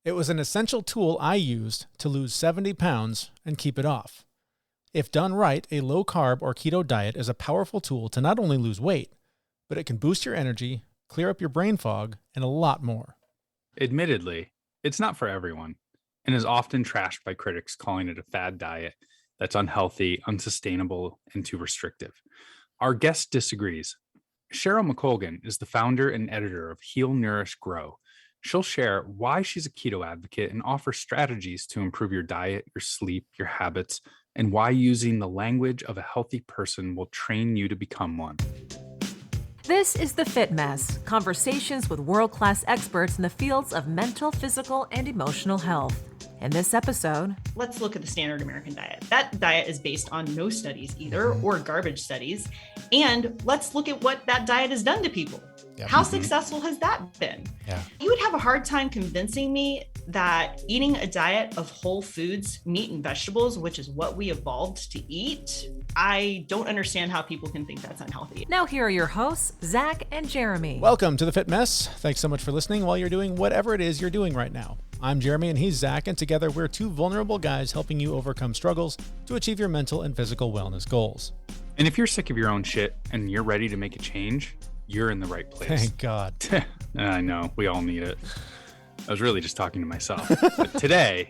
It was an essential tool I used to lose 70 pounds and keep it off. If done right, a low-carb or keto diet is a powerful tool to not only lose weight, but it can boost your energy, clear up your brain fog, and a lot more. Admittedly, it's not for everyone and is often trashed by critics, calling it a fad diet that's unhealthy, unsustainable, and too restrictive. Our guest disagrees. Cheryl McColgan is the founder and editor of Heal Nourish Grow. She'll share why she's a keto advocate and offer strategies to improve your diet, your sleep, your habits, and why using the language of a healthy person will train you to become one. This is The Fit Mess, conversations with world-class experts in the fields of mental, physical, and emotional health. In this episode, let's look at the standard American diet. That diet is based on no studies either, or garbage studies. And let's look at what that diet has done to people. Yep. How successful has that been? Yeah. You would have a hard time convincing me that eating a diet of whole foods, meat and vegetables, which is what we evolved to eat, I don't understand how people can think that's unhealthy. Now here are your hosts, Zach and Jeremy. Welcome to The Fit Mess. Thanks so much for listening while you're doing whatever it is you're doing right now. I'm Jeremy and he's Zach, and together we're two vulnerable guys helping you overcome struggles to achieve your mental and physical wellness goals. And if you're sick of your own shit and you're ready to make a change, you're in the right place. Thank God. I know, we all need it. I was really just talking to myself. But today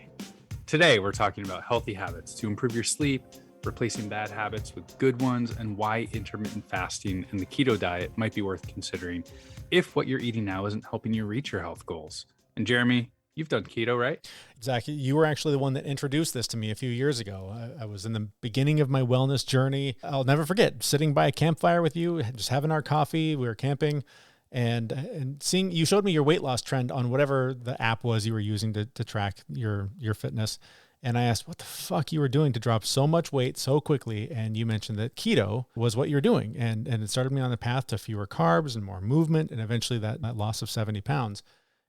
we're talking about healthy habits to improve your sleep, replacing bad habits with good ones, and why intermittent fasting and the keto diet might be worth considering if what you're eating now isn't helping you reach your health goals. And Jeremy, you've done keto, right? Zach, you were actually the one that introduced this to me a few years ago. I was in the beginning of my wellness journey. I'll never forget sitting by a campfire with you, just having our coffee. We were camping and seeing, you showed me your weight loss trend on whatever the app was you were using to track your fitness. And I asked what the fuck you were doing to drop so much weight so quickly. And you mentioned that keto was what you're doing. And it started me on the path to fewer carbs and more movement, and eventually that loss of 70 pounds.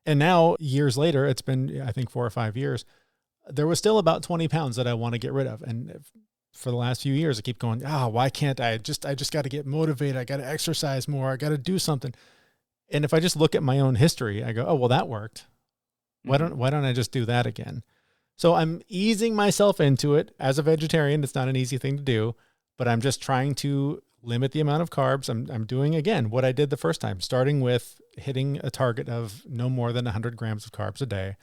And now, years later, it's been, I think, 4 or 5 years, there was still about 20 pounds that I want to get rid of. And for the last few years, I keep going, why can't I just got to get motivated. I got to exercise more. I got to do something. And if I just look at my own history, I go, oh, well, that worked. Why don't I just do that again? So I'm easing myself into it. As a vegetarian, it's not an easy thing to do, but I'm just trying to limit the amount of carbs. I'm doing, again, what I did the first time, starting with hitting a target of no more than 100 grams of carbs a day.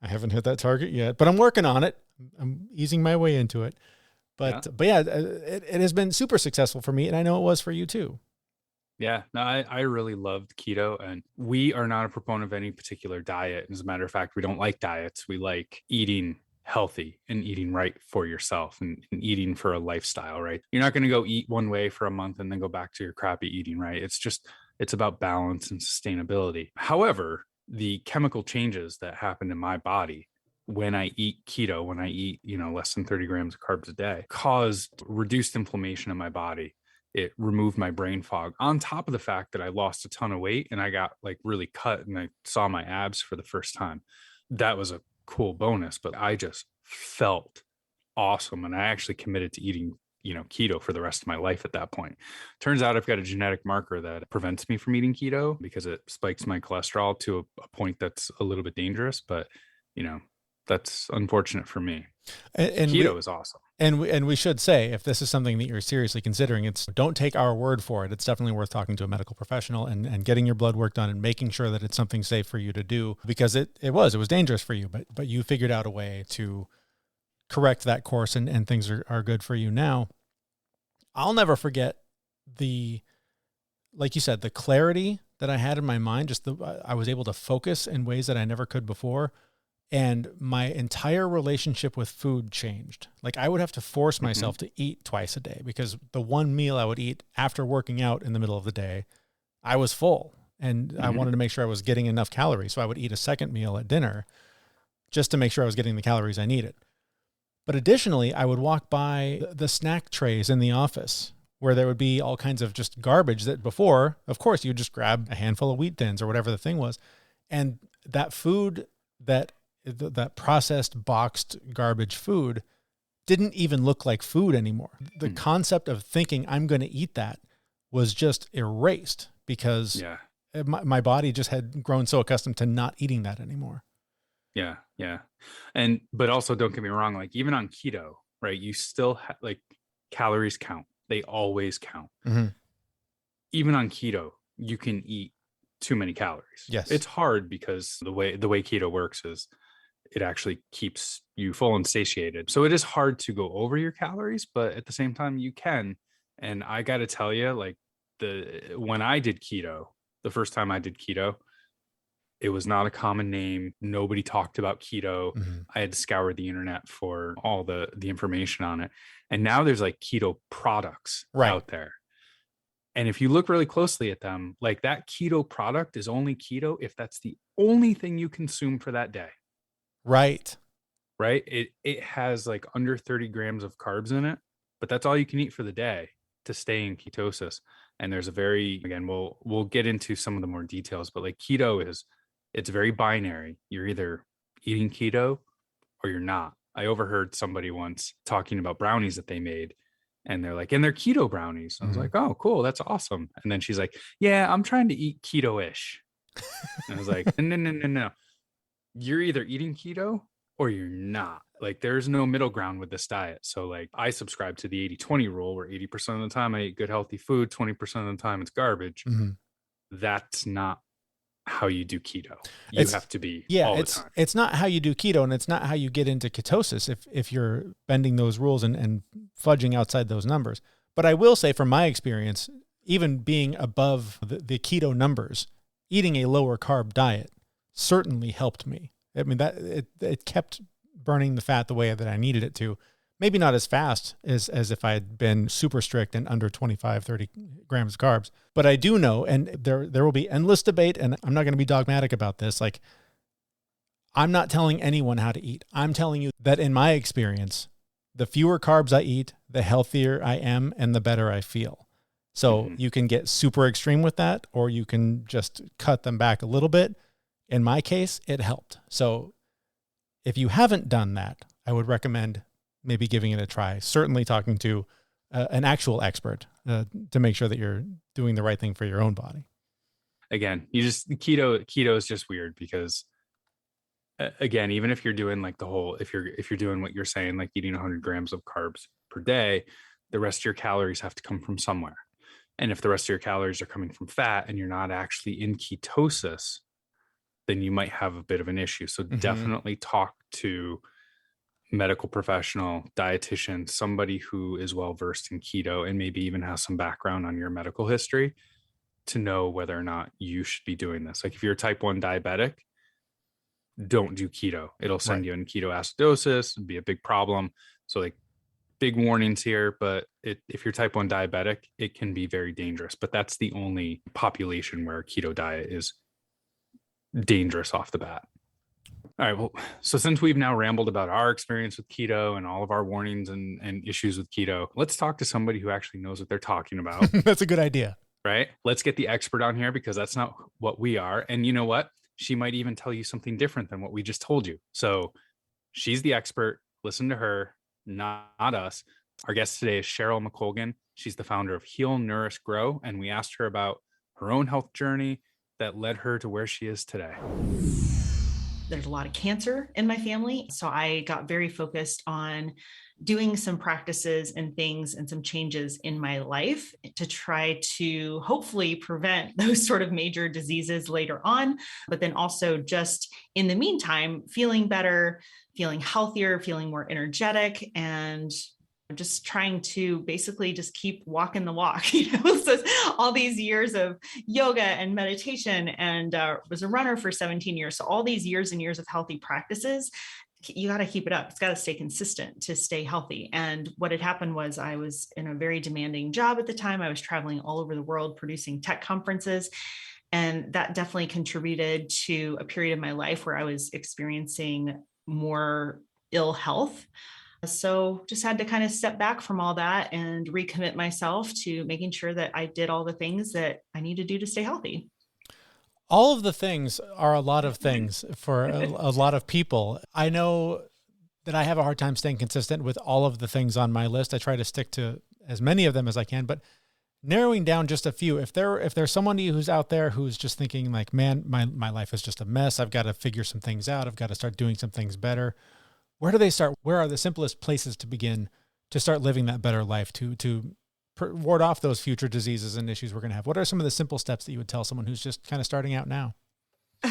I haven't hit that target yet, but I'm working on it. I'm easing my way into it. But yeah, it has been super successful for me, and I know it was for you too. Yeah, no, I really loved keto, and we are not a proponent of any particular diet. As a matter of fact, we don't like diets. We like eating healthy and eating right for yourself and eating for a lifestyle, right? You're not going to go eat one way for a month and then go back to your crappy eating, right? It's about balance and sustainability. However, the chemical changes that happen in my body when I eat keto, when I eat, less than 30 grams of carbs a day, caused reduced inflammation in my body. It removed my brain fog, on top of the fact that I lost a ton of weight and I got really cut and I saw my abs for the first time. That was a cool bonus, but I just felt awesome. And I actually committed to eating, keto for the rest of my life at that point. Turns out I've got a genetic marker that prevents me from eating keto because it spikes my cholesterol to a point that's a little bit dangerous, but that's unfortunate for me. And keto is awesome. And we should say, if this is something that you're seriously considering, don't take our word for it. It's definitely worth talking to a medical professional and getting your blood work done and making sure that it's something safe for you to do, because it was dangerous for you, but you figured out a way to correct that course and things are good for you now. I'll never forget like you said, the clarity that I had in my mind, I was able to focus in ways that I never could before. And my entire relationship with food changed. Like, I would have to force myself to eat twice a day, because the one meal I would eat after working out in the middle of the day, I was full and I wanted to make sure I was getting enough calories. So I would eat a second meal at dinner just to make sure I was getting the calories I needed. But additionally, I would walk by the snack trays in the office where there would be all kinds of just garbage that before, of course, you would just grab a handful of wheat thins or whatever the thing was. And that food, that processed, boxed garbage food didn't even look like food anymore. The concept of thinking I'm going to eat that was just erased because my body just had grown so accustomed to not eating that anymore. Yeah. Yeah. But also don't get me wrong, like even on keto, right? You still like calories count. They always count. Mm-hmm. Even on keto, you can eat too many calories. Yes. It's hard because the way keto works is it actually keeps you full and satiated. So it is hard to go over your calories, but at the same time you can. And I got to tell you, like when I did keto, the first time I did keto, it was not a common name. Nobody talked about keto. Mm-hmm. I had to scour the internet for all the information on it. And now there's like keto products out there. And if you look really closely at them, like that keto product is only keto if that's the only thing you consume for that day. Right. Right. It has like under 30 grams of carbs in it, but that's all you can eat for the day to stay in ketosis. And there's again, we'll get into some of the more details, but like keto it's very binary. You're either eating keto or you're not. I overheard somebody once talking about brownies that they made, and they're like, and they're keto brownies. I was like, oh, cool. That's awesome. And then she's like, yeah, I'm trying to eat keto-ish. And I was like, no. You're either eating keto or you're not. Like there's no middle ground with this diet. So like I subscribe to the 80-20 rule where 80% of the time I eat good, healthy food. 20% of the time it's garbage. Mm-hmm. That's not how you do keto. You have to be all the time. It's not how you do keto, and it's not how you get into ketosis if you're bending those rules and fudging outside those numbers. But I will say from my experience, even being above the keto numbers, eating a lower carb diet certainly helped me. I mean, that it kept burning the fat the way that I needed it to. Maybe not as fast as if I had been super strict and under 25, 30 grams of carbs. But I do know, and there will be endless debate, and I'm not going to be dogmatic about this. Like, I'm not telling anyone how to eat. I'm telling you that in my experience, the fewer carbs I eat, the healthier I am and the better I feel. So you can get super extreme with that, or you can just cut them back a little bit. In my case, it helped. So if you haven't done that, I would recommend maybe giving it a try. Certainly talking to an actual expert to make sure that you're doing the right thing for your own body. Again, keto is just weird because again, even if you're doing like if you're doing what you're saying, like eating 100 grams of carbs per day, the rest of your calories have to come from somewhere. And if the rest of your calories are coming from fat and you're not actually in ketosis, then you might have a bit of an issue. So definitely talk to medical professional, dietitian, somebody who is well-versed in keto and maybe even has some background on your medical history to know whether or not you should be doing this. Like if you're type 1 diabetic, don't do keto. It'll send you in ketoacidosis, it'd be a big problem. So like big warnings here, but if you're type 1 diabetic, it can be very dangerous. But that's the only population where a keto diet is dangerous off the bat. All right. Well, so since we've now rambled about our experience with keto and all of our warnings and issues with keto, let's talk to somebody who actually knows what they're talking about. That's a good idea. Right? Let's get the expert on here because that's not what we are. And you know what? She might even tell you something different than what we just told you. So she's the expert. Listen to her, not us. Our guest today is Cheryl McColgan. She's the founder of Heal Nourish Grow. And we asked her about her own health journey that led her to where she is today. There's a lot of cancer in my family. So I got very focused on doing some practices and things and some changes in my life to try to hopefully prevent those sort of major diseases later on. But then also just in the meantime, feeling better, feeling healthier, feeling more energetic, and just trying to basically just keep walking the walk, so all these years of yoga and meditation, and was a runner for 17 years. So all these years and years of healthy practices, you got to keep it up. It's got to stay consistent to stay healthy. And what had happened was I was in a very demanding job at the time. I was traveling all over the world producing tech conferences. And that definitely contributed to a period of my life where I was experiencing more ill health. So just had to kind of step back from all that and recommit myself to making sure that I did all the things that I need to do to stay healthy. All of the things are a lot of things for a lot of people. I know that I have a hard time staying consistent with all of the things on my list. I try to stick to as many of them as I can, but narrowing down just a few, if there's somebody who's out there who's just thinking like, man, my life is just a mess. I've got to figure some things out. I've got to start doing some things better. Where do they start? Where are the simplest places to begin to start living that better life, to ward off those future diseases and issues we're going to have? What are some of the simple steps that you would tell someone who's just kind of starting out now?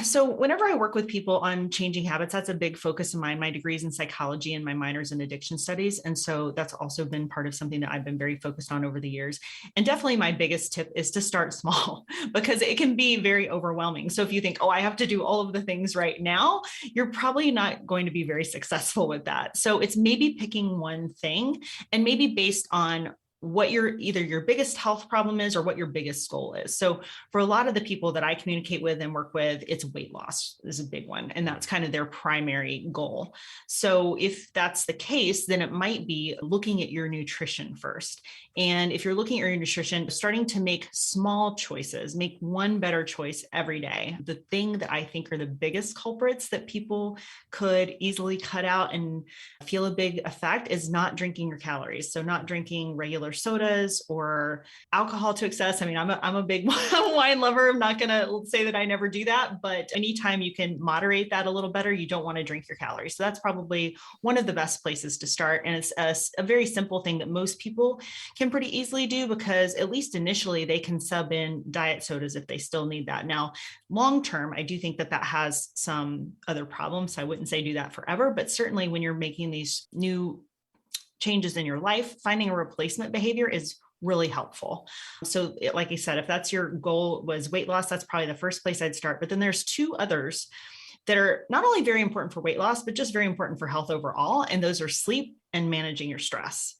So whenever I work with people on changing habits, that's a big focus of mine. My degree's in psychology and my minor's in addiction studies. And so that's also been part of something that I've been very focused on over the years. And definitely my biggest tip is to start small because it can be very overwhelming. So if you think, oh, I have to do all of the things right now, you're probably not going to be very successful with that. So it's maybe picking one thing and maybe based on what either your biggest health problem is or what your biggest goal is. So for a lot of the people that I communicate with and work with, it's weight loss is a big one. And that's kind of their primary goal. So if that's the case, then it might be looking at your nutrition first. And if you're looking at your nutrition, starting to make small choices, make one better choice every day. The thing that I think are the biggest culprits that people could easily cut out and feel a big effect is not drinking your calories. So not drinking regular sodas or alcohol to excess. I mean, I'm a big wine lover. I'm not going to say that I never do that, but anytime you can moderate that a little better, you don't want to drink your calories. So that's probably one of the best places to start. And it's a very simple thing that most people can pretty easily do because at least initially they can sub in diet sodas if they still need that. Now, long-term, I do think that has some other problems. So I wouldn't say do that forever, but certainly when you're making these new changes in your life, finding a replacement behavior is really helpful. So like I said, if that's your goal was weight loss, that's probably the first place I'd start. But then there's two others that are not only very important for weight loss, but just very important for health overall. And those are sleep and managing your stress.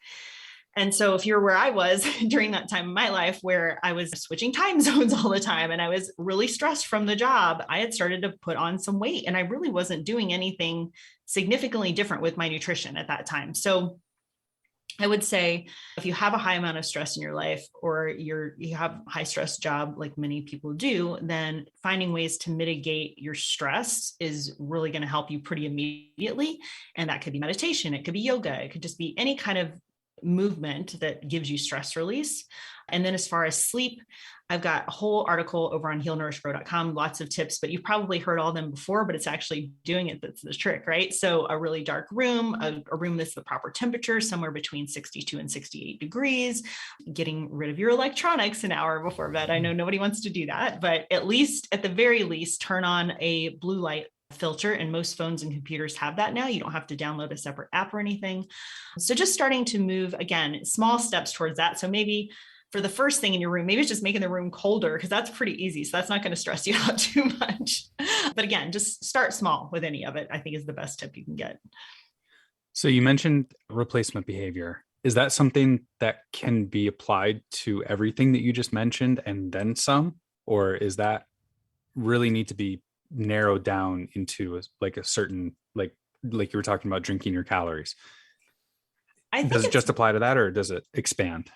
And so if you're where I was during that time in my life where I was switching time zones all the time and I was really stressed from the job, I had started to put on some weight and I really wasn't doing anything significantly different with my nutrition at that time. So I would say if you have a high amount of stress in your life or you have a high stress job, like many people do, then finding ways to mitigate your stress is really going to help you pretty immediately. And that could be meditation. It could be yoga. It could just be any kind of movement that gives you stress release. And then as far as sleep, I've got a whole article over on healnourishgrow.com, lots of tips, but you've probably heard all them before, but it's actually doing it that's the trick, right? So a really dark room, a room that's the proper temperature, somewhere between 62 and 68 degrees, getting rid of your electronics an hour before bed. I know nobody wants to do that, but at the very least, turn on a blue light filter, and most phones and computers have that now. You don't have to download a separate app or anything. So just starting to move, again, small steps towards that. So maybe for the first thing in your room, maybe it's just making the room colder because that's pretty easy. So that's not going to stress you out too much. But again, just start small with any of it, I think is the best tip you can get. So you mentioned replacement behavior. Is that something that can be applied to everything that you just mentioned and then some? Or is that really need to be narrowed down into a certain, like you were talking about drinking your calories? Does it just apply to that or does it expand?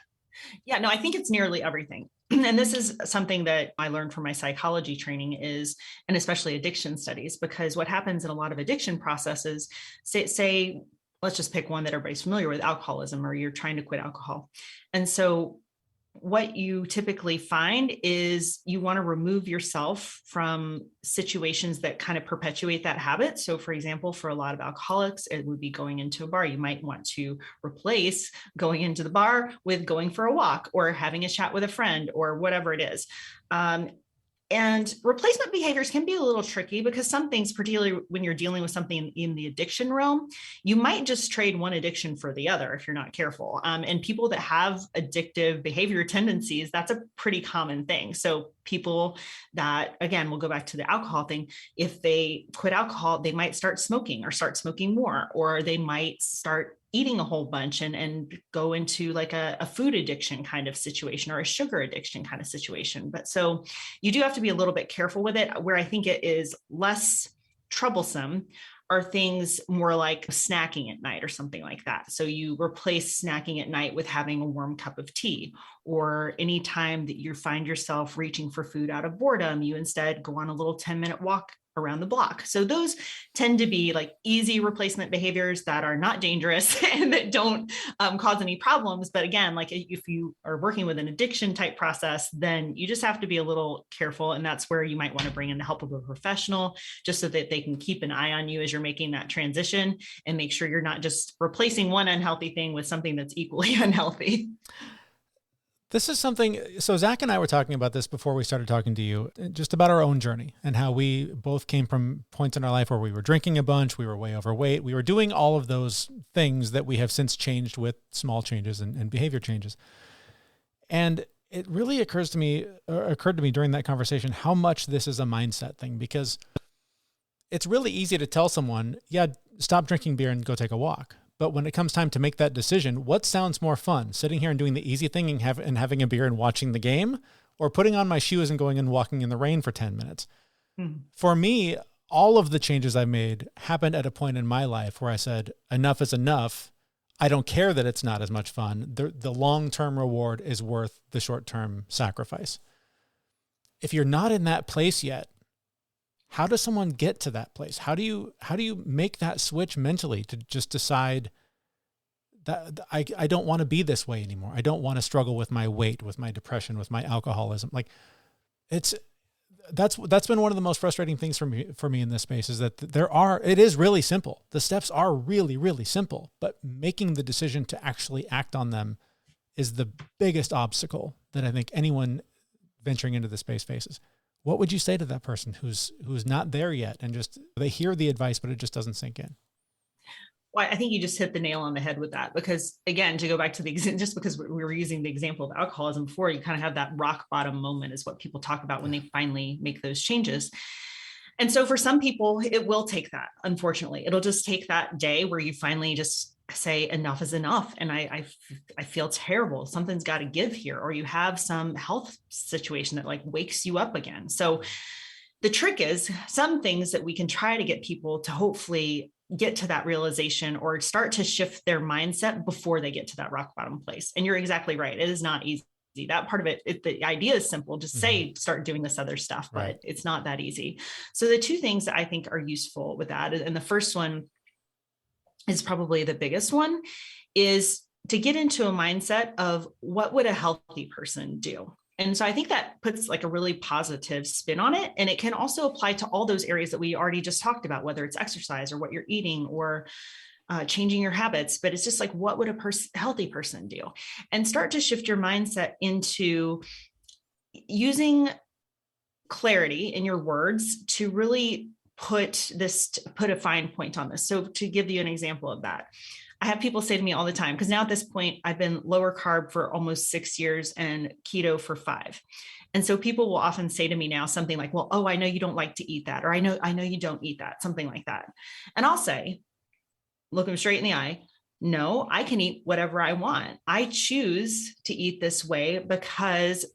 Yeah, no, I think it's nearly everything. And this is something that I learned from my psychology training and especially addiction studies, because what happens in a lot of addiction processes, say, let's just pick one that everybody's familiar with, alcoholism, or you're trying to quit alcohol. And so what you typically find is you want to remove yourself from situations that kind of perpetuate that habit. So for example, for a lot of alcoholics, it would be going into a bar. You might want to replace going into the bar with going for a walk or having a chat with a friend or whatever it is. And replacement behaviors can be a little tricky because some things, particularly when you're dealing with something in the addiction realm, you might just trade one addiction for the other if you're not careful. And people that have addictive behavior tendencies, that's a pretty common thing. So people that, again, we'll go back to the alcohol thing. If they quit alcohol, they might start smoking or start smoking more, or they might start eating a whole bunch and go into like a food addiction kind of situation or a sugar addiction kind of situation. But so you do have to be a little bit careful with it. Where I think it is less troublesome are things more like snacking at night or something like that. So you replace snacking at night with having a warm cup of tea, or any time that you find yourself reaching for food out of boredom, you instead go on a little 10-minute walk around the block. So those tend to be like easy replacement behaviors that are not dangerous and that don't cause any problems. But again, like if you are working with an addiction type process, then you just have to be a little careful. And that's where you might want to bring in the help of a professional, just so that they can keep an eye on you as you're making that transition and make sure you're not just replacing one unhealthy thing with something that's equally unhealthy. This is something, so Zach and I were talking about this before we started talking to you, just about our own journey and how we both came from points in our life where we were drinking a bunch, we were way overweight, we were doing all of those things that we have since changed with small changes and behavior changes. And it really occurred to me during that conversation how much this is a mindset thing, because it's really easy to tell someone, yeah, stop drinking beer and go take a walk. But when it comes time to make that decision, what sounds more fun? Sitting here and doing the easy thing and having a beer and watching the game, or putting on my shoes and going and walking in the rain for 10 minutes? Mm-hmm. For me, all of the changes I made happened at a point in my life where I said, enough is enough. I don't care that it's not as much fun. The long-term reward is worth the short-term sacrifice. If you're not in that place yet, how does someone get to that place? How do you make that switch mentally to just decide that I don't want to be this way anymore? I don't want to struggle with my weight, with my depression, with my alcoholism. Like that's been one of the most frustrating things for me in this space, is that it is really simple. The steps are really, really simple, but making the decision to actually act on them is the biggest obstacle that I think anyone venturing into the space faces. What would you say to that person who's not there yet and just they hear the advice, but it just doesn't sink in? Well, I think you just hit the nail on the head with that, because again, to go back to just because we were using the example of alcoholism before, you kind of have that rock bottom moment is what people talk about when they finally make those changes. And so for some people, it will take that, unfortunately. It'll just take that day where you finally just say enough is enough. And I feel terrible. Something's got to give here. Or you have some health situation that like wakes you up again. So the trick is some things that we can try to get people to hopefully get to that realization or start to shift their mindset before they get to that rock bottom place. And you're exactly right. It is not easy. That part of it, the idea is simple. Just say, start doing this other stuff, but right. It's not that easy. So the two things that I think are useful with that, and the first one is probably the biggest one, is to get into a mindset of what would a healthy person do? And so I think that puts like a really positive spin on it. And it can also apply to all those areas that we already just talked about, whether it's exercise or what you're eating or changing your habits. But it's just like, what would a healthy person do? And start to shift your mindset into using clarity in your words to really put a fine point on this. So to give you an example of that, I have people say to me all the time, because now at this point, I've been lower carb for almost 6 years and keto for 5. And so people will often say to me now something like, well, oh, I know you don't like to eat that. Or I know you don't eat that, something like that. And I'll say, look them straight in the eye. No, I can eat whatever I want. I choose to eat this way because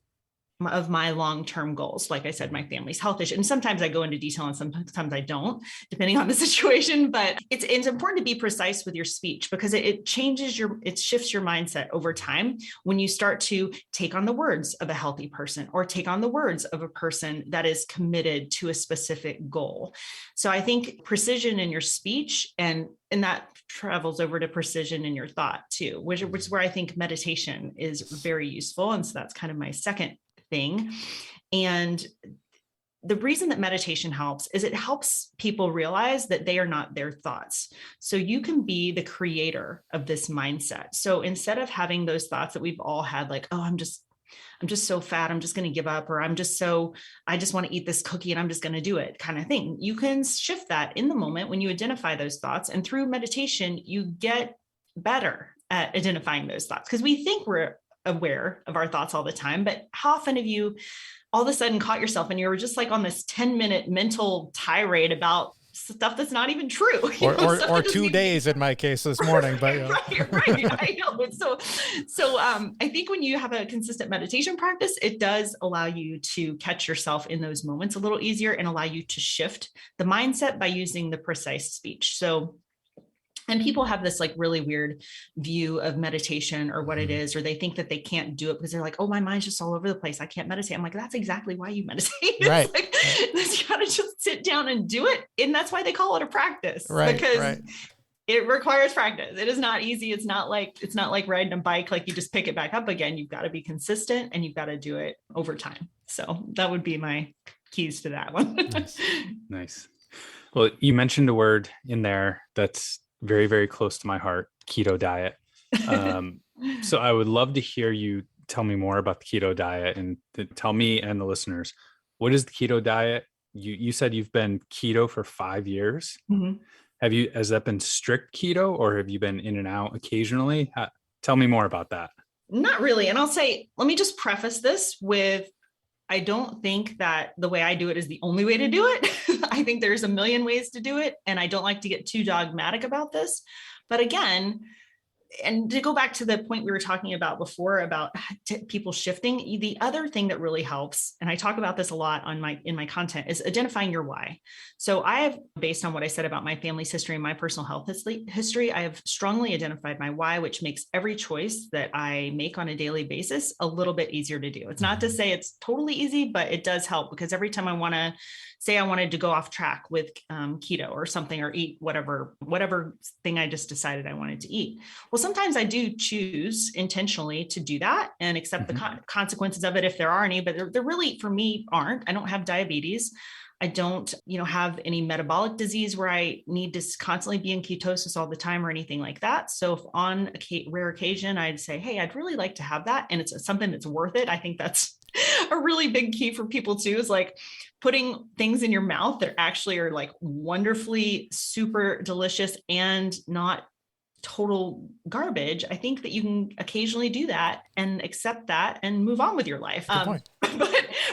of my long-term goals. Like I said, my family's health issue. And sometimes I go into detail and sometimes I don't, depending on the situation, but it's important to be precise with your speech, because it shifts your mindset over time when you start to take on the words of a healthy person or take on the words of a person that is committed to a specific goal. So I think precision in your speech and that travels over to precision in your thought too, which is where I think meditation is very useful. And so that's kind of my second thing. And the reason that meditation helps is it helps people realize that they are not their thoughts. So you can be the creator of this mindset. So instead of having those thoughts that we've all had, like, oh, I'm just so fat, I'm just going to give up, or I just want to eat this cookie and I'm just going to do it kind of thing. You can shift that in the moment when you identify those thoughts. And through meditation, you get better at identifying those thoughts, because we think we're aware of our thoughts all the time. But how often have you all of a sudden caught yourself and you were just like on this 10-minute mental tirade about stuff that's not even true, or 2 days in my case this morning, but right. I know. So I think when you have a consistent meditation practice, it does allow you to catch yourself in those moments a little easier and allow you to shift the mindset by using the precise speech. So And people have this like really weird view of meditation or what it is, or they think that they can't do it because they're like, oh, my mind's just all over the place. I can't meditate. I'm like, that's exactly why you meditate. Right. It's like, you gotta just sit down and do it. And that's why they call it a practice, Right. because Right. it requires practice. It is not easy. It's not like riding a bike. Like you just pick it back up again. You've got to be consistent and you've got to do it over time. So that would be my keys to that one. Nice. Well, you mentioned a word in there that's very, very close to my heart, keto diet. So I would love to hear you tell me more about the keto diet, and tell me and the listeners, what is the keto diet? You said you've been keto for 5 years. Mm-hmm. Has that been strict keto, or have you been in and out occasionally? Tell me more about that. Not really. And I'll say, let me just preface this with, I don't think that the way I do it is the only way to do it. I think there's a million ways to do it. And I don't like to get too dogmatic about this. But again, and to go back to the point we were talking about before about people shifting, the other thing that really helps, and I talk about this a lot in my content, is identifying your why. So I have, based on what I said about my family's history and my personal health history, I have strongly identified my why, which makes every choice that I make on a daily basis a little bit easier to do. It's not to say it's totally easy, but it does help, because every time I want to say I wanted to go off track with keto or something, or eat whatever thing I just decided I wanted to eat. Well, sometimes I do choose intentionally to do that and accept the consequences of it if there are any, but there really, for me, aren't. I don't have diabetes. I don't, have any metabolic disease where I need to constantly be in ketosis all the time or anything like that. So if on a rare occasion, I'd say, hey, I'd really like to have that, and it's something that's worth it. I think that's a really big key for people too, is like putting things in your mouth that actually are like wonderfully super delicious and not total garbage. I think that you can occasionally do that and accept that and move on with your life. But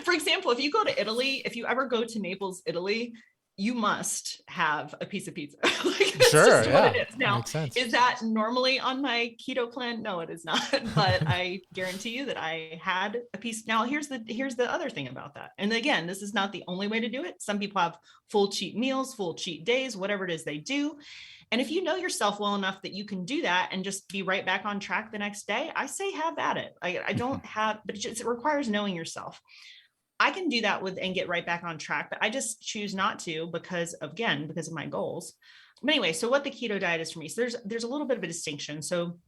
for example, if you go to Italy, if you ever go to Naples, Italy, you must have a piece of pizza. Sure, yeah. What it is. Now, is that normally on my keto plan? No, it is not. But I guarantee you that I had a piece. Now, here's the other thing about that. And again, this is not the only way to do it. Some people have full cheat meals, full cheat days, whatever it is they do. And if you know yourself well enough that you can do that and just be right back on track the next day, I say have at it. I don't have, but it requires knowing yourself. I can do that and get right back on track, but I just choose not to because of my goals. But anyway, so what the keto diet is for me. So there's a little bit of a distinction. So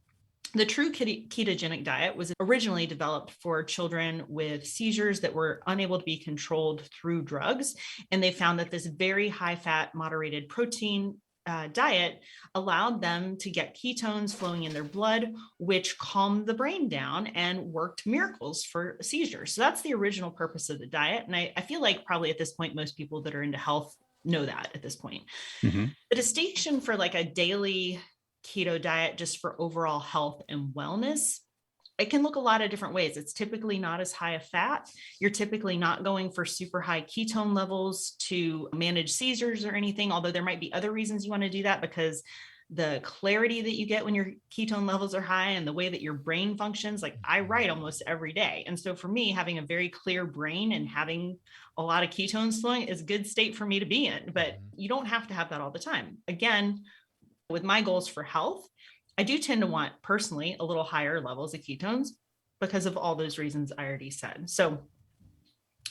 the true ketogenic diet was originally developed for children with seizures that were unable to be controlled through drugs. And they found that this very high fat, moderated protein diet allowed them to get ketones flowing in their blood, which calmed the brain down and worked miracles for seizures. So that's the original purpose of the diet. And I feel like probably at this point, most people that are into health know that at this point. The distinction for like a daily keto diet just for overall health and wellness, it can look a lot of different ways. It's typically not as high of fat. You're typically not going for super high ketone levels to manage seizures or anything, although there might be other reasons you want to do that, because the clarity that you get when your ketone levels are high and the way that your brain functions, like I write almost every day. And so for me, having a very clear brain and having a lot of ketones flowing is a good state for me to be in, but you don't have to have that all the time. Again, with my goals for health, I do tend to want personally a little higher levels of ketones because of all those reasons I already said. So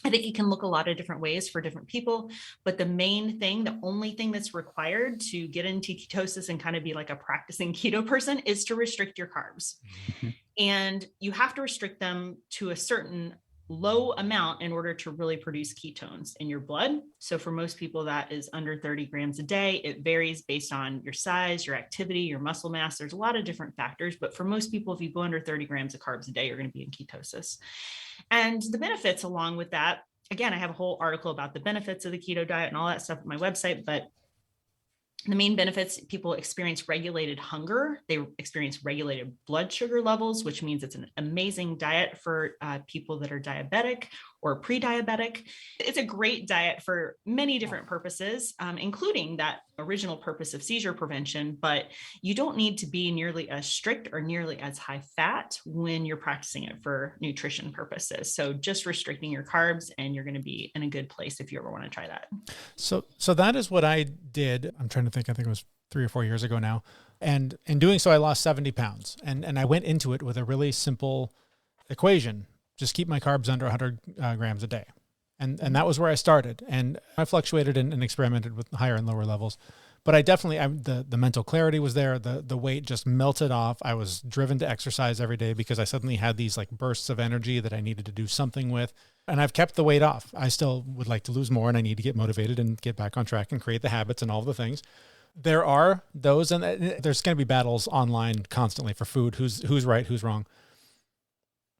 I think it can look a lot of different ways for different people, but the only thing that's required to get into ketosis and kind of be like a practicing keto person is to restrict your carbs. And you have to restrict them to a certain low amount in order to really produce ketones in your blood. So for most people, that is under 30 grams a day. It varies based on your size, your activity, your muscle mass. There's a lot of different factors, but for most people, if you go under 30 grams of carbs a day, you're going to be in ketosis. And the benefits along with that, again, I have a whole article about the benefits of the keto diet and all that stuff on my website, but the main benefits, people experience regulated hunger. They experience regulated blood sugar levels, which means it's an amazing diet for people that are diabetic or pre-diabetic. It's a great diet for many different purposes, including that original purpose of seizure prevention, but you don't need to be nearly as strict or nearly as high fat when you're practicing it for nutrition purposes. So just restricting your carbs and you're going to be in a good place if you ever want to try that. So that is what I did. I'm trying to think, I think it was 3 or 4 years ago now. And in doing so, I lost 70 pounds. And I went into it with a really simple equation. Just keep my carbs under 100 grams a day. And that was where I started. And I fluctuated and experimented with higher and lower levels. But I definitely, the mental clarity was there. The weight just melted off. I was driven to exercise every day because I suddenly had these like bursts of energy that I needed to do something with. And I've kept the weight off. I still would like to lose more, and I need to get motivated and get back on track and create the habits and all the things. There are those, and there's going to be battles online constantly for food. Who's right, who's wrong.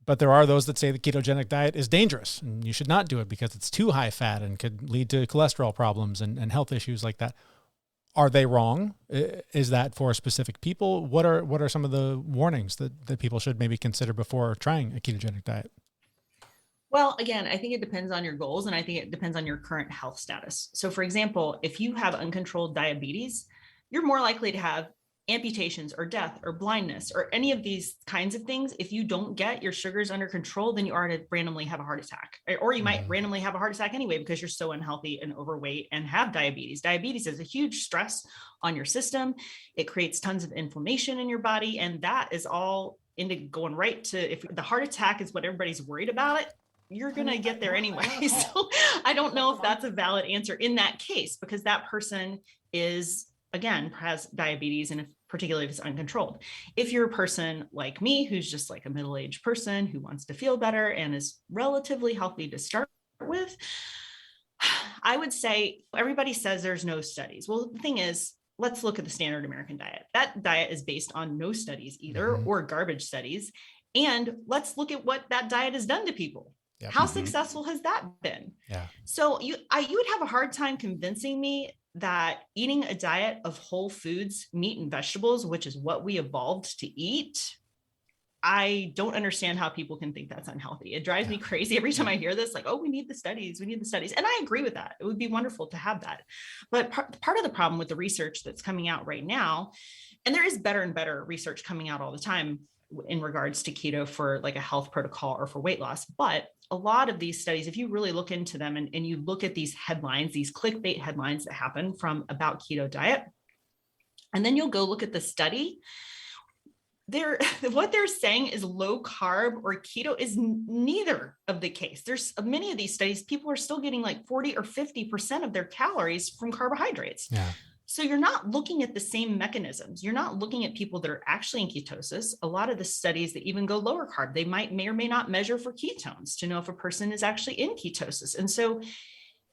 But there are those that say the ketogenic diet is dangerous and you should not do it because it's too high fat and could lead to cholesterol problems and health issues like that. Are they wrong? Is that for specific people? What are some of the warnings that people should maybe consider before trying a ketogenic diet? Well, again, I think it depends on your goals, and I think it depends on your current health status. So for example, if you have uncontrolled diabetes, you're more likely to have amputations or death or blindness or any of these kinds of things. If you don't get your sugars under control, then you are to randomly have a heart attack, or you might randomly have a heart attack anyway, because you're so unhealthy and overweight and have diabetes. Diabetes is a huge stress on your system. It creates tons of inflammation in your body. And that is all into going right to, if the heart attack is what everybody's worried about it, you're going to get there anyway. So I don't know if that's a valid answer in that case, because that person is, again, has diabetes, and particularly if it's uncontrolled. If you're a person like me, who's just like a middle-aged person who wants to feel better and is relatively healthy to start with, I would say everybody says there's no studies. Well, the thing is, let's look at the standard American diet. That diet is based on no studies either, or garbage studies. And let's look at what that diet has done to people. Yep. How successful has that been? Yeah. So you would have a hard time convincing me that eating a diet of whole foods, meat and vegetables, which is what we evolved to eat, I don't understand how people can think that's unhealthy. It drives me crazy every time I hear this, like, oh, we need the studies. And I agree with that. It would be wonderful to have that. But part of the problem with the research that's coming out right now, and there is better and better research coming out all the time in regards to keto for like a health protocol or for weight loss. But a lot of these studies, if you really look into them and you look at these headlines, these clickbait headlines that happen from about keto diet, and then you'll go look at the study, what they're saying is low carb or keto is neither of the case. There's many of these studies, people are still getting like 40 or 50% of their calories from carbohydrates. Yeah. So you're not looking at the same mechanisms. You're not looking at people that are actually in ketosis. A lot of the studies that even go lower carb, they may or may not measure for ketones to know if a person is actually in ketosis. And so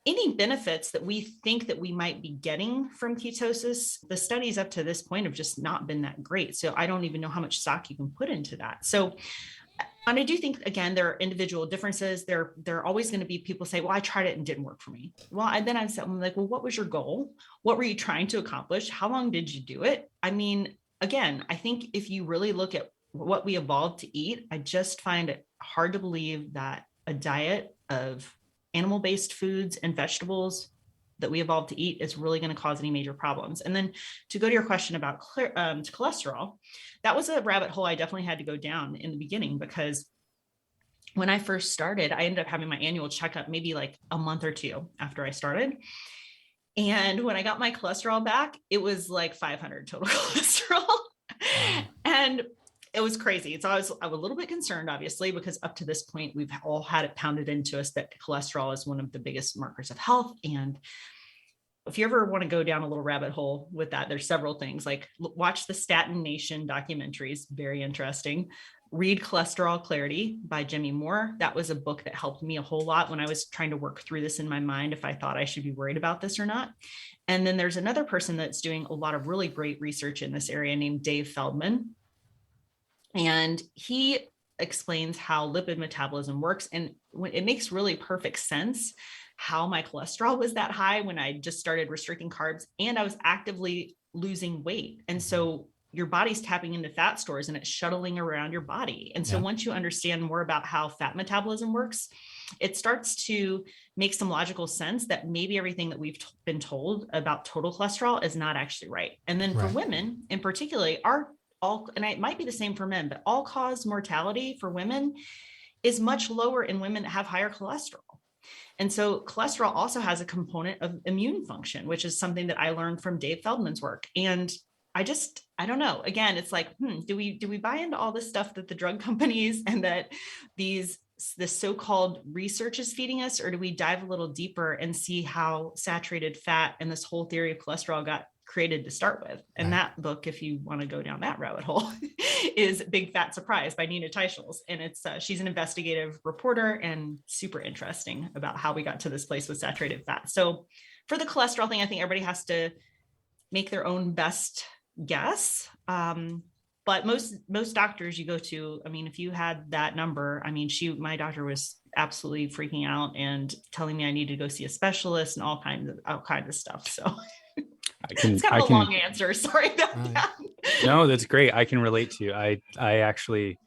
any benefits that we think that we might be getting from ketosis, the studies up to this point have just not been that great. So I don't even know how much stock you can put into that. So, and I do think, again, there are individual differences. There are always going to be people say, well, I tried it and didn't work for me. Well, I'm like, well, what was your goal? What were you trying to accomplish? How long did you do it? I mean, again, I think if you really look at what we evolved to eat, I just find it hard to believe that a diet of animal-based foods and vegetables that we evolved to eat is really going to cause any major problems. And then to go to your question about cholesterol, that was a rabbit hole I definitely had to go down in the beginning, because when I first started, I ended up having my annual checkup maybe like a month or two after I started. And when I got my cholesterol back, it was like 500 total cholesterol. And it was crazy. So I was a little bit concerned, obviously, because up to this point, we've all had it pounded into us that cholesterol is one of the biggest markers of health. And if you ever want to go down a little rabbit hole with that, there's several things, like watch the Statin Nation documentaries, very interesting. Read Cholesterol Clarity by Jimmy Moore. That was a book that helped me a whole lot when I was trying to work through this in my mind, if I thought I should be worried about this or not. And then there's another person that's doing a lot of really great research in this area named Dave Feldman. And he explains how lipid metabolism works. And it makes really perfect sense how my cholesterol was that high when I just started restricting carbs and I was actively losing weight. And so your body's tapping into fat stores and it's shuttling around your body. And so once you understand more about how fat metabolism works, it starts to make some logical sense that maybe everything that we've been told about total cholesterol is not actually right. And then for women in particular, and it might be the same for men, but all cause mortality for women is much lower in women that have higher cholesterol. And so cholesterol also has a component of immune function, which is something that I learned from Dave Feldman's work. And I don't know. Again, it's like, do we buy into all this stuff that the drug companies and that this so-called research is feeding us, or do we dive a little deeper and see how saturated fat and this whole theory of cholesterol got created to start with? And that book, if you want to go down that rabbit hole, is Big Fat Surprise by Nina Teicholz. And it's she's an investigative reporter and super interesting about how we got to this place with saturated fat. So for the cholesterol thing, I think everybody has to make their own best guess. But most doctors you go to, I mean, if you had that number, I mean, my doctor was absolutely freaking out and telling me I needed to go see a specialist and all kinds of stuff. So it's kind of a long answer. Sorry about that. No, that's great. I can relate to you. I actually,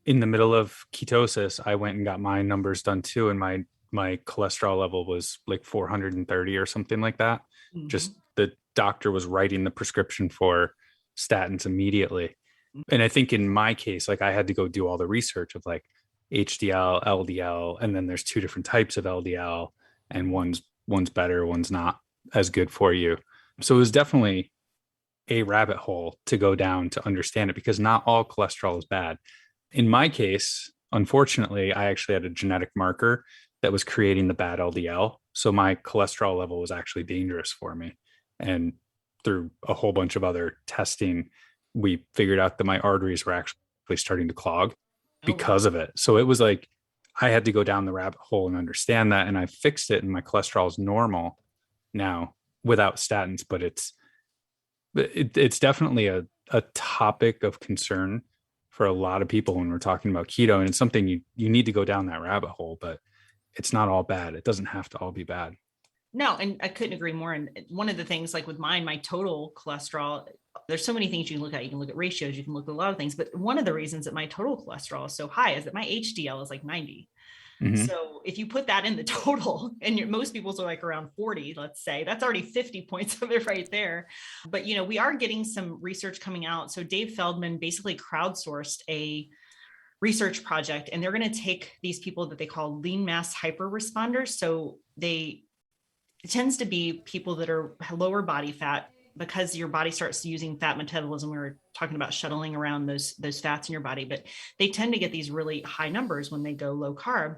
in the middle of ketosis, I went and got my numbers done too. And my cholesterol level was like 430 or something like that. Mm-hmm. Just the doctor was writing the prescription for statins immediately. And I think in my case, like I had to go do all the research of like HDL, LDL, and then there's two different types of LDL, and one's better, one's not as good for you. So it was definitely a rabbit hole to go down to understand it, because not all cholesterol is bad. In my case, unfortunately, I actually had a genetic marker that was creating the bad LDL. So my cholesterol level was actually dangerous for me. And through a whole bunch of other testing, we figured out that my arteries were actually starting to clog because of it. So it was like, I had to go down the rabbit hole and understand that. And I fixed it, and my cholesterol is normal now without statins, but it's definitely a topic of concern for a lot of people when we're talking about keto. And it's something you need to go down that rabbit hole, but it's not all bad. It doesn't have to all be bad. No, and I couldn't agree more. And one of the things, like with mine, my total cholesterol, there's so many things you can look at. You can look at ratios, you can look at a lot of things, but one of the reasons that my total cholesterol is so high is that my HDL is like 90. Mm-hmm. So if you put that in the total, and most people's are like around 40, let's say, that's already 50 points of it right there. But, we are getting some research coming out. So Dave Feldman basically crowdsourced a research project, and they're going to take these people that they call lean mass hyper responders. So it tends to be people that are lower body fat, because your body starts using fat metabolism. We were talking about shuttling around those fats in your body, but they tend to get these really high numbers when they go low carb.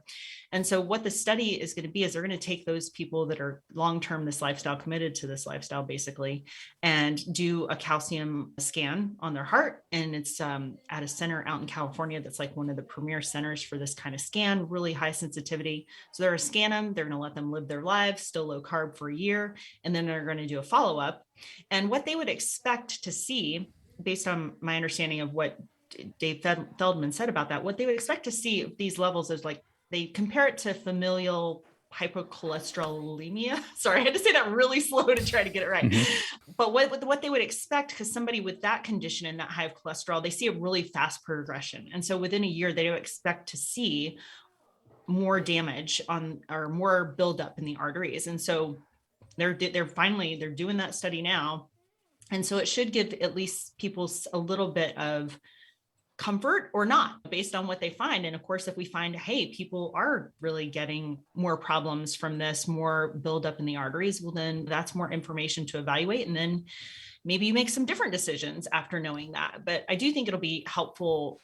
And so what the study is going to be is they're going to take those people that are long-term this lifestyle, committed to this lifestyle basically, and do a calcium scan on their heart. And it's at a center out in California that's like one of the premier centers for this kind of scan, really high sensitivity. So they're going to scan them, they're going to let them live their lives still low carb for a year, and then they're going to do a follow-up. And what they would expect to see, based on my understanding of what Dave Feldman said about that, what they would expect to see these levels is like, they compare it to familial hypercholesterolemia. Sorry, I had to say that really slow to try to get it right. Mm-hmm. But what they would expect, because somebody with that condition and that high of cholesterol, they see a really fast progression. And so within a year, they would expect to see more damage or more buildup in the arteries. And so they're doing that study now. And so it should give at least people a little bit of comfort or not based on what they find. And of course, if we find, hey, people are really getting more problems from this, more buildup in the arteries, well, then that's more information to evaluate. And then maybe you make some different decisions after knowing that. But I do think it'll be helpful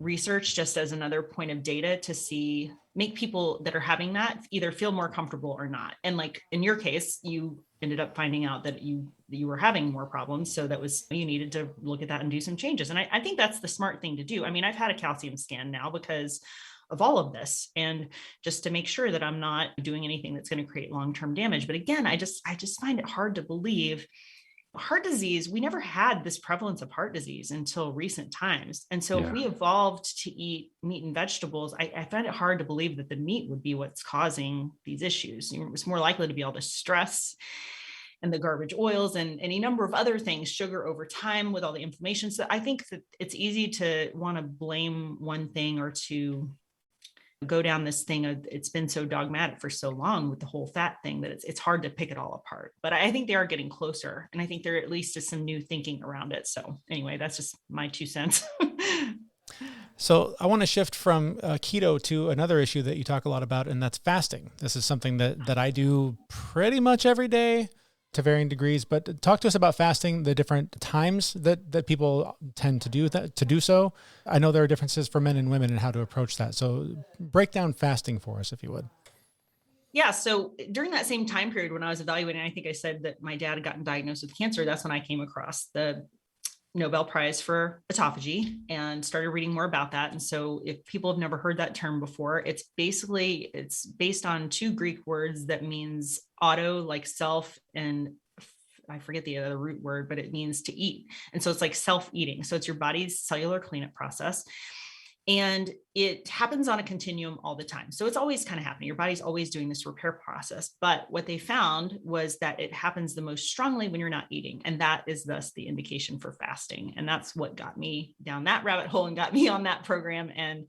research just as another point of data to make people that are having that either feel more comfortable or not. And like in your case, you ended up finding out that you were having more problems. So you needed to look at that and do some changes. And I think that's the smart thing to do. I mean, I've had a calcium scan now because of all of this, and just to make sure that I'm not doing anything that's going to create long-term damage. But again, I just find it hard to believe heart disease. We never had this prevalence of heart disease until recent times. And so if we evolved to eat meat and vegetables, I find it hard to believe that the meat would be what's causing these issues. It was more likely to be all the stress and the garbage oils and any number of other things, sugar over time with all the inflammation. So I think that it's easy to want to blame one thing or to go down this thing of, it's been so dogmatic for so long with the whole fat thing that it's hard to pick it all apart. But I think they are getting closer, and I think there at least is some new thinking around it. So anyway, that's just my 2 cents. So I want to shift from keto to another issue that you talk a lot about, and that's fasting. This is something that I do pretty much every day to varying degrees, but talk to us about fasting, the different times that people tend to do so. I know there are differences for men and women in how to approach that. So break down fasting for us, if you would. Yeah. So during that same time period when I was evaluating, I think I said that my dad had gotten diagnosed with cancer. That's when I came across the Nobel Prize for autophagy and started reading more about that. And so if people have never heard that term before, it's based on 2 Greek words that means auto, like self, and I forget the other root word, but it means to eat. And so it's like self-eating. So it's your body's cellular cleanup process. And it happens on a continuum all the time. So it's always kind of happening. Your body's always doing this repair process. But what they found was that it happens the most strongly when you're not eating. And that is thus the indication for fasting. And that's what got me down that rabbit hole and got me on that program. And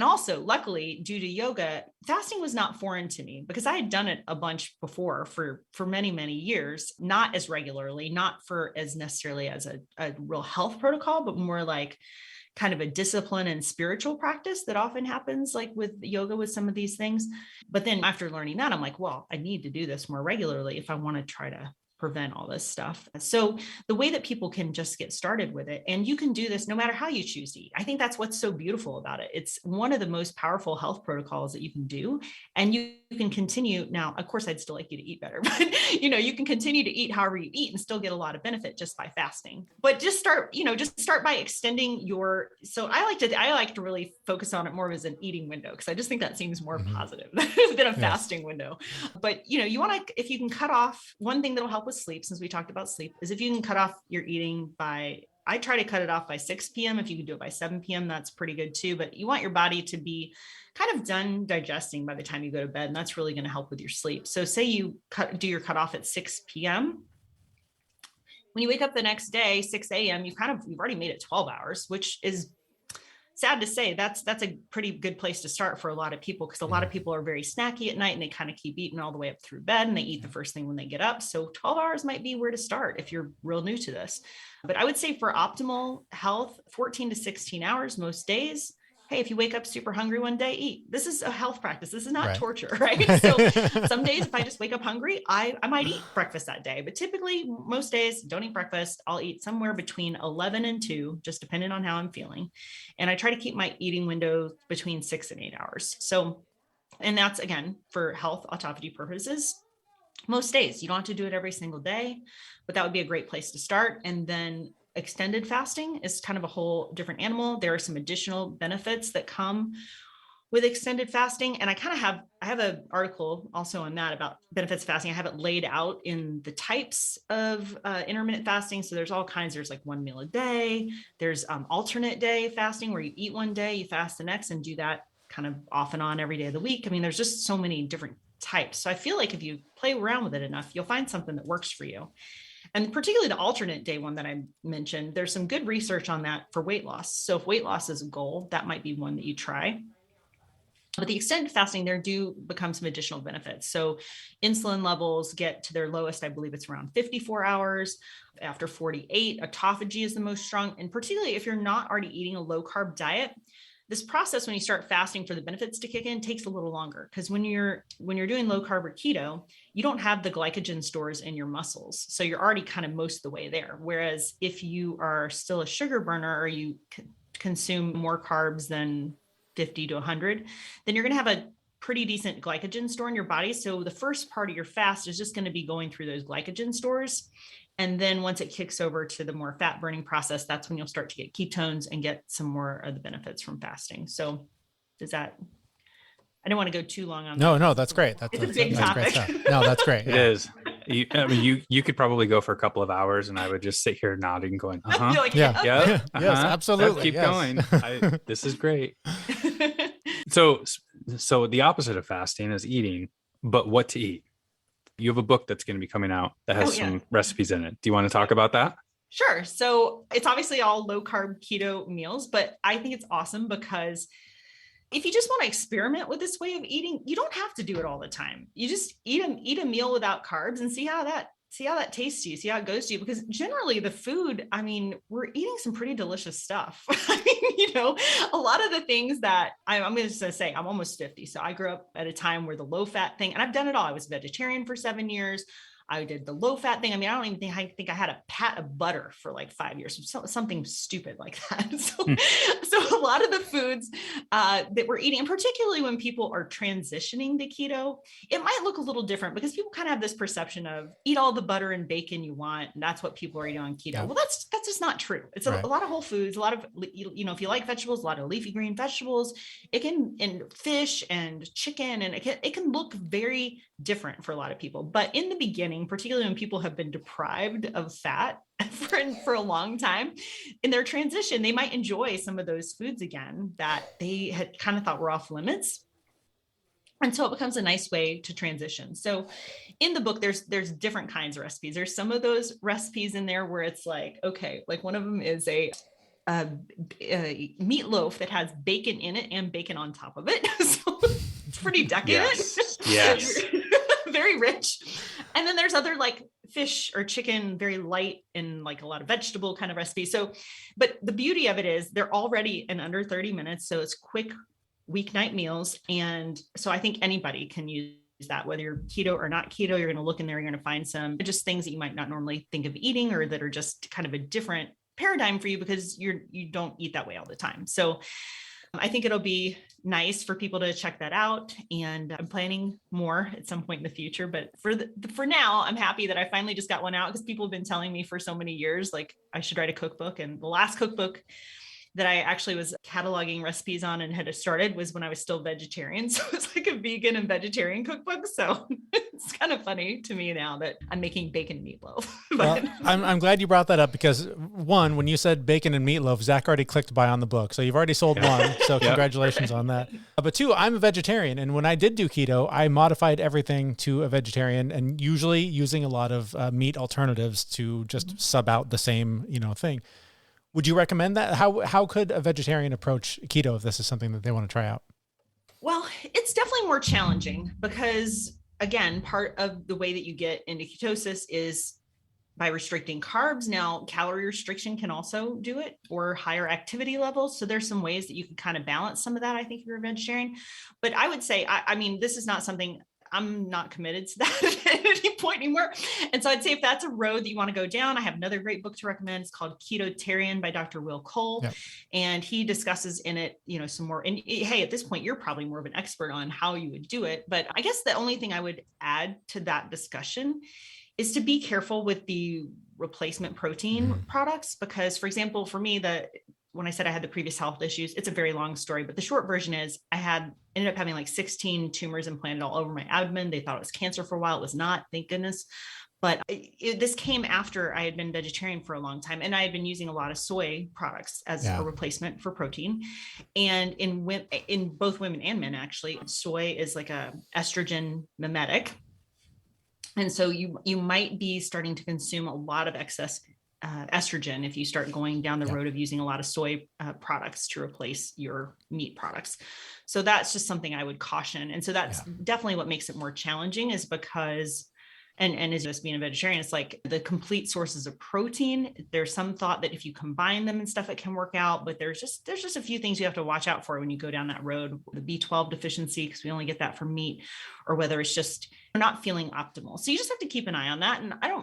also luckily, due to yoga, fasting was not foreign to me because I had done it a bunch before for many, many years, not as regularly, not for as necessarily as a real health protocol, but more like kind of a discipline and spiritual practice that often happens like with yoga, with some of these things. But then after learning that, I'm like, well, I need to do this more regularly if I want to try to prevent all this stuff. So the way that people can just get started with it, and you can do this no matter how you choose to eat. I think that's what's so beautiful about it. It's one of the most powerful health protocols that you can do. And you can continue. Now, of course, I'd still like you to eat better, but you can continue to eat however you eat and still get a lot of benefit just by fasting. But just start by extending so I like to really focus on it more as an eating window, because I just think that seems more positive than a fasting window. But you want to, if you can cut off, one thing that'll help with sleep, since we talked about sleep, is if you can cut off your eating I try to cut it off by 6 p.m. If you can do it by 7 p.m., that's pretty good too. But you want your body to be kind of done digesting by the time you go to bed. And that's really going to help with your sleep. So say you do your cutoff at 6 p.m. When you wake up the next day, 6 a.m., you've already made it 12 hours, which is sad to say. That's a pretty good place to start for a lot of people, because a lot of people are very snacky at night and they kind of keep eating all the way up through bed, and they eat the first thing when they get up. So 12 hours might be where to start if you're real new to this. But I would say for optimal health, 14 to 16 hours most days. Hey, if you wake up super hungry one day, eat. This is a health practice. This is not torture, right? So some days if I just wake up hungry, I might eat breakfast that day. But typically most days, don't eat breakfast. I'll eat somewhere between 11 and 2, just depending on how I'm feeling. And I try to keep my eating window between 6 and 8 hours. So, and that's again, for health autophagy purposes. Most days, you don't have to do it every single day, but that would be a great place to start. And then extended fasting is kind of a whole different animal. There are some additional benefits that come with extended fasting. And I have an article also on that about benefits of fasting. I have it laid out in the types of intermittent fasting. So there's all kinds. There's like 1 meal a day. There's alternate day fasting, where you eat one day, you fast the next, and do that kind of off and on every day of the week. I mean, there's just so many different types. So I feel like if you play around with it enough, you'll find something that works for you. And particularly the alternate day one that I mentioned, there's some good research on that for weight loss. So if weight loss is a goal, that might be one that you try. But the extended fasting, there do become some additional benefits. So insulin levels get to their lowest, I believe it's around 54 hours. After 48, autophagy is the most strong. And particularly if you're not already eating a low carb diet, this process, when you start fasting for the benefits to kick in, takes a little longer, because when you're doing low carb or keto, you don't have the glycogen stores in your muscles. So you're already kind of most of the way there. Whereas if you are still a sugar burner, or you consume more carbs than 50 to 100, then you're going to have a pretty decent glycogen store in your body. So the first part of your fast is just going to be going through those glycogen stores. And then once it kicks over to the more fat burning process, that's when you'll start to get ketones and get some more of the benefits from fasting. So I don't want to go too long on that. No, that's great. It's a big topic. No, that's great. It is. You could probably go for a couple of hours, and I would just sit here nodding, going, Like, yeah, yes, absolutely. Keep going. This is great. So the opposite of fasting is eating, but what to eat? You have a book that's going to be coming out that has some recipes in it. Do you want to talk about that? Sure. So it's obviously all low carb keto meals, but I think it's awesome because if you just want to experiment with this way of eating, you don't have to do it all the time. You just eat a meal without carbs and see how that tastes to you, see how it goes to you. Because generally the food, I mean, we're eating some pretty delicious stuff. I mean, a lot of the things that I'm going to say, I'm almost 50. So I grew up at a time where the low fat thing, and I've done it all. I was vegetarian for 7 years. I did the low fat thing. I mean, I don't even think I had a pat of butter for like 5 years, something stupid like that. So a lot of the foods that we're eating, and particularly when people are transitioning to keto, it might look a little different because people kind of have this perception of eat all the butter and bacon you want. And that's what people are eating on keto. Yeah. Well, that's just not true. It's a lot of whole foods, a lot of, if you like vegetables, a lot of leafy green vegetables, and fish and chicken, and it can look very different for a lot of people. But in the beginning, particularly when people have been deprived of fat for a long time, in their transition, they might enjoy some of those foods again that they had kind of thought were off limits. And so it becomes a nice way to transition. So in the book, there's different kinds of recipes. There's some of those recipes in there where it's like, okay, like one of them is a meatloaf that has bacon in it and bacon on top of it. So it's pretty decadent. Yes. Very rich. And then there's other like fish or chicken, very light and like a lot of vegetable kind of recipes. So, but the beauty of it is they're already in under 30 minutes. So it's quick weeknight meals. And so I think anybody can use that, whether you're keto or not keto. You're going to look in there, you're going to find some just things that you might not normally think of eating, or that are just kind of a different paradigm for you because you don't eat that way all the time. So I think it'll be nice for people to check that out. And I'm planning more at some point in the future, but for now, I'm happy that I finally just got one out, because people have been telling me for so many years, like I should write a cookbook. And the last cookbook that I actually was cataloging recipes on and had started was when I was still vegetarian. So it's like a vegan and vegetarian cookbook. So it's kind of funny to me now that I'm making bacon meatloaf. Well, I'm glad you brought that up, because one, when you said bacon and meatloaf, Zach already clicked buy on the book. So you've already sold one. So congratulations on that. But two, I'm a vegetarian. And when I did do keto, I modified everything to a vegetarian, and usually using a lot of meat alternatives to just sub out the same, thing. Would you recommend that? How could a vegetarian approach keto if this is something that they want to try out? Well, it's definitely more challenging because, again, part of the way that you get into ketosis is by restricting carbs. Now, calorie restriction can also do it, or higher activity levels. So there's some ways that you can kind of balance some of that, I think, if you're a vegetarian. But I would say, I mean, this is not something, I'm not committed to that at any point anymore. And so I'd say if that's a road that you want to go down, I have another great book to recommend. It's called Ketotarian by Dr. Will Cole. Yep. And he discusses in it, some more, and hey, at this point, you're probably more of an expert on how you would do it. But I guess the only thing I would add to that discussion is to be careful with the replacement protein products. Because, for example, for me, when I said I had the previous health issues, it's a very long story, but the short version is I ended up having like 16 tumors implanted all over my abdomen. They thought it was cancer for a while. It was not, thank goodness. But this came after I had been vegetarian for a long time, and I had been using a lot of soy products as a replacement for protein. And in both women and men, actually, soy is like a estrogen mimetic. And so you might be starting to consume a lot of excess estrogen if you start going down the road of using a lot of soy products to replace your meat products. So that's just something I would caution. And so that's definitely what makes it more challenging, is because, and as just being a vegetarian, it's like the complete sources of protein. There's some thought that if you combine them and stuff, it can work out, but there's just a few things you have to watch out for when you go down that road. The B12 deficiency, because we only get that from meat, or whether it's just you're not feeling optimal. So you just have to keep an eye on that. And I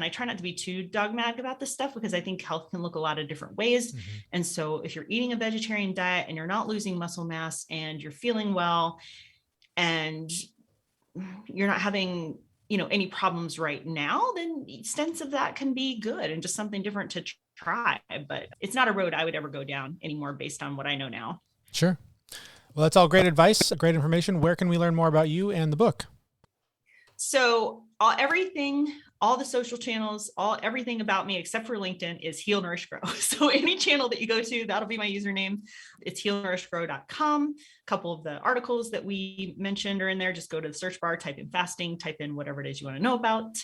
try not to be too dogmatic about this stuff, because I think health can look a lot of different ways. Mm-hmm. And so if you're eating a vegetarian diet and you're not losing muscle mass and you're feeling well and you're not having any problems right now, then sense of that can be good and just something different to try. But it's not a road I would ever go down anymore based on what I know now. Sure. Well, that's all great advice, great information. Where can we learn more about you and the book? So everything, all the social channels, everything about me except for LinkedIn is Heal Nourish Grow. So any channel that you go to, that'll be my username. It's healnourishgrow.com. A couple of the articles that we mentioned are in there. Just go to the search bar, type in fasting, type in whatever it is you want to know about.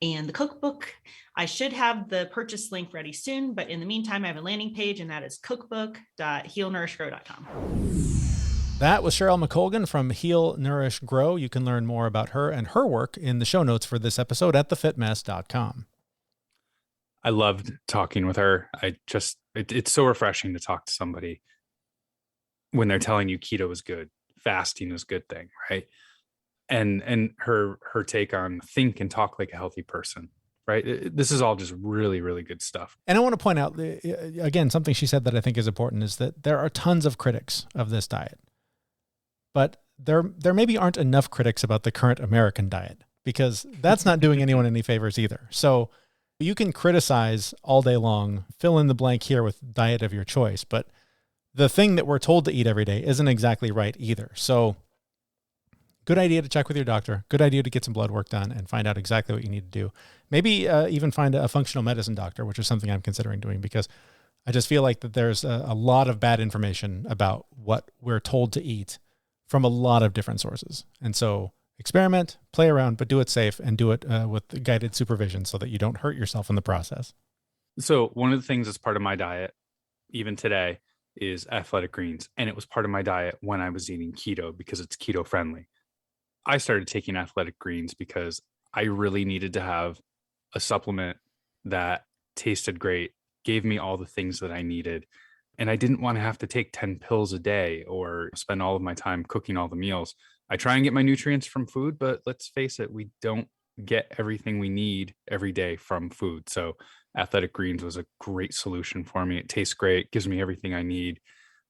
And the cookbook, I should have the purchase link ready soon, but in the meantime, I have a landing page, and that is cookbook.healnourishgrow.com. That was Cheryl McColgan from Heal Nourish Grow. You can learn more about her and her work in the show notes for this episode at thefitmess.com. I loved talking with her. It's so refreshing to talk to somebody when they're telling you keto is good, fasting is a good thing, right? And her take on think and talk like a healthy person, right? This is all just really, really good stuff. And I want to point out, again, something she said that I think is important is that there are tons of critics of this diet. But there maybe aren't enough critics about the current American diet, because that's not doing anyone any favors either. So you can criticize all day long, fill in the blank here with diet of your choice, but the thing that we're told to eat every day isn't exactly right either. So good idea to check with your doctor. Good idea to get some blood work done and find out exactly what you need to do. Maybe even find a functional medicine doctor, which is something I'm considering doing, because I just feel like that there's a lot of bad information about what we're told to eat from a lot of different sources. And so experiment, play around, but do it safe and do it with guided supervision so that you don't hurt yourself in the process. So one of the things that's part of my diet, even today, is athletic greens. And it was part of my diet when I was eating keto because it's keto friendly. I started taking athletic greens because I really needed to have a supplement that tasted great, gave me all the things that I needed. And I didn't want to have to take 10 pills a day or spend all of my time cooking all the meals. I try and get my nutrients from food, but let's face it, we don't get everything we need every day from food. So athletic greens was a great solution for me. It tastes great, gives me everything I need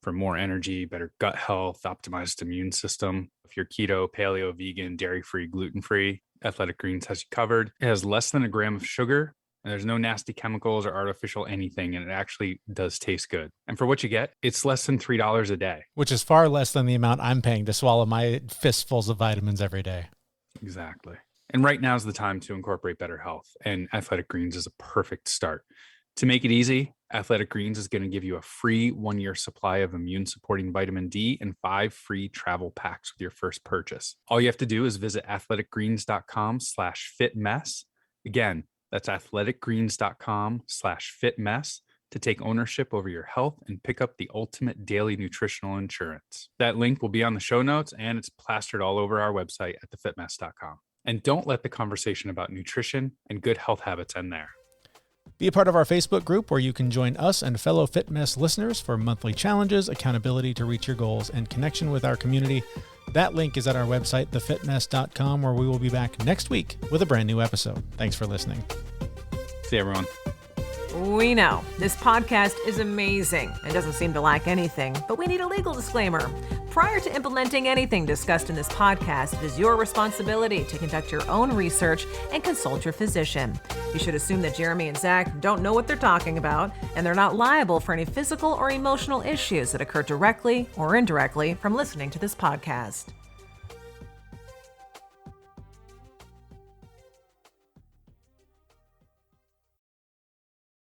for more energy, better gut health, optimized immune system. If you're keto, paleo, vegan, dairy-free, gluten-free, athletic greens has you covered. It has less than a gram of sugar, and there's no nasty chemicals or artificial anything, and it actually does taste good. And for what you get, it's less than $3 a day. Which is far less than the amount I'm paying to swallow my fistfuls of vitamins every day. Exactly. And right now is the time to incorporate better health, and athletic greens is a perfect start. To make it easy, Athletic Greens is going to give you a free 1-year supply of immune-supporting vitamin D and 5 free travel packs with your first purchase. All you have to do is visit athleticgreens.com/fitmess. Again, that's athleticgreens.com/fitmess to take ownership over your health and pick up the ultimate daily nutritional insurance. That link will be on the show notes, and it's plastered all over our website at thefitmess.com. And don't let the conversation about nutrition and good health habits end there. Be a part of our Facebook group where you can join us and fellow Fit Mess listeners for monthly challenges, accountability to reach your goals, and connection with our community. That link is at our website, thefitmess.com, where we will be back next week with a brand new episode. Thanks for listening. See you, everyone. We know this podcast is amazing and doesn't seem to lack anything, but we need a legal disclaimer. Prior to implementing anything discussed in this podcast, it is your responsibility to conduct your own research and consult your physician. You should assume that Jeremy and Zach don't know what they're talking about, and they're not liable for any physical or emotional issues that occur directly or indirectly from listening to this podcast.